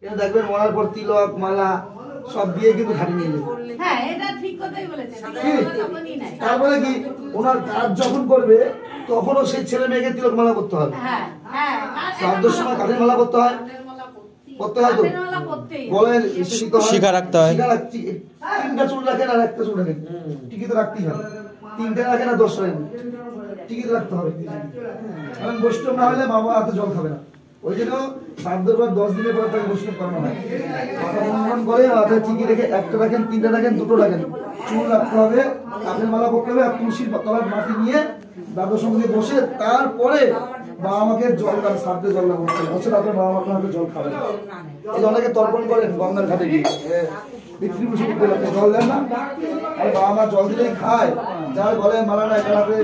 দেখবেন মরার পর তিলক মালা সব দিয়ে কিন্তু ঘাটে নিয়ে যাবে। হ্যাঁ, এটা ঠিক কথাই বলেছেন। তারপরে কি ওনার কাজ যখন করবে তখনও সেই ছেলে মেয়েকে তিলক মালা করতে হবে। হ্যাঁ হ্যাঁ, শ্রাদ্ধের সময় কাঠের মালা করতে হয়, করতে হয় তো বলেন শিখা রাখতে হয়। শিখা রাখছি, তিনটা চুল রাখেন আর একটা চুল রাখেন, টিকি তো রাখতেই হবে। তিনটা রাখেন আর 10 রাখেন, টিকি তো রাখতে হবে। কারণ বৈষ্ণব না হলে বাবা হাতে জল খাবে না। ওই জন্য শ্রাদ্ধের পর 10 দিনের পরে তাকে বৈষ্ণব করানো হয়। মাথা বন্ধন করে হাতে টিকি রেখে একটা রাখেন, তিনটা রাখেন, দুটো রাখেন, চুল রাখতে হবে, কাঠের মালা করতে হবে, আর তুলসীর তলার মাটি নিয়ে দাদুর সঙ্গে বসে তারপরে বাবা মাকে জল দান, শ্রাদ্ধে জল দান করতে হচ্ছে, তারপরে বাবা মাকে হাতে জল খাবেন। এই অনেকে তর্পণ করেন গঙ্গার ঘাটে গিয়ে পিতৃপুরুষ জল দেন না, আর বাবা মা জল দিলেই খায়, যার গলায় মালা না এটার হাতে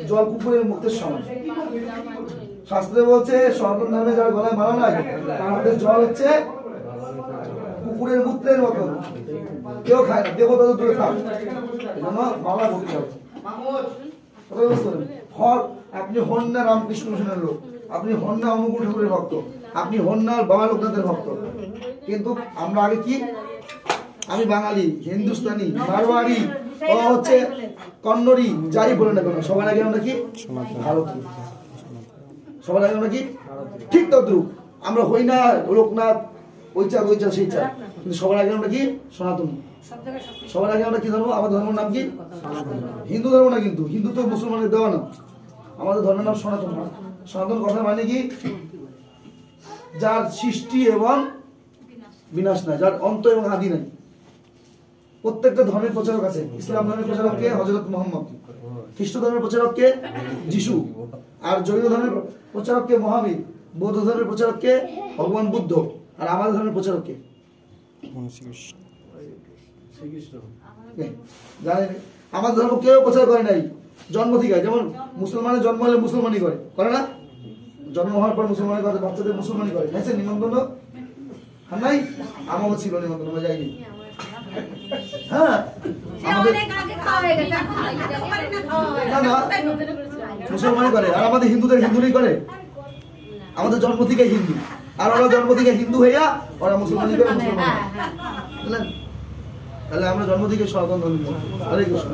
জল কুকুরের মুখের সমান। শাস্ত্রে বলছে সনাতন ধর্মে যার গলায় মালা নাই তার হাতে জল হচ্ছে কুকুরের মূত্রের মতো, কেউ খায় না, দেবতা তো দূরে খায়। এই জন্য মালা করতে হবে। আপনি হন না রামকৃষ্ণ মিশনের লোক, আপনি হন না অনুকূল ঠাকুরের ভক্ত, আপনি হন না বাবা লোকনাথের ভক্ত, কিন্তু আমরা আগে কি, আমি বাঙালি, হিন্দুস্তানি, মারওয়াড়ি, ও হচ্ছে কন্নড়ি, যাই বলে না কেন সবার আগে আমরা কি ভারতীয়, সবার আগে আমরা কি ঠিক তদ্রুপ। আমরা হই না লোকনাথ, ওই চা সেই চা, কিন্তু সবার আগে আমরা কি সনাতন। সবার আগে আমরা কি ধর্ম, আমার ধর্মের নাম কি হিন্দু ধর্ম না, কিন্তু হিন্দু তো মুসলমানের দেওয়া না, আমাদের ধর্মের নাম সনাতন। সনাতন কথা মানে কি, যার সৃষ্টি এবং বিনাশ নাই, যার অন্ত এবং আদি নাই। প্রত্যেকটা ধর্মের প্রচারক আছে। ইসলাম ধর্মের প্রচারক কে? হযরত মুহাম্মদ। খ্রিস্ট ধর্মের প্রচারক কে? যিশু। আর জৈন ধর্মের প্রচারক কে? মহাবীর। বৌদ্ধ ধর্মের প্রচারক কে? ভগবান বুদ্ধ। আর আমাদের ধর্মের প্রচারক কে? জানেন, আমাদের ধর্ম কেউ প্রচার করে নাই জন্ম থেকে। যেমন মুসলমানের জন্ম হলে মুসলমানই করে না, জন্ম হওয়ার পর মুসলমানের করে, বাচ্চাদের মুসলমানই করে। হয়েছে নিমন্ত্রণ নাই, আমারও ছিল নিমন্ত্রণ, আমরা যাইনি। হ্যাঁ, মুসলমানই করে, আর আমাদের হিন্দুদের হিন্দুই করে। আমাদের জন্ম থেকে হিন্দু, আর ওরা জন্ম থেকে হিন্দু হইয়া ওরা মুসলমানই করে, মুসলমান। বুঝলেন? তাহলে আমরা জন্ম থেকে সনাতন ধর্ম। হরে কৃষ্ণ।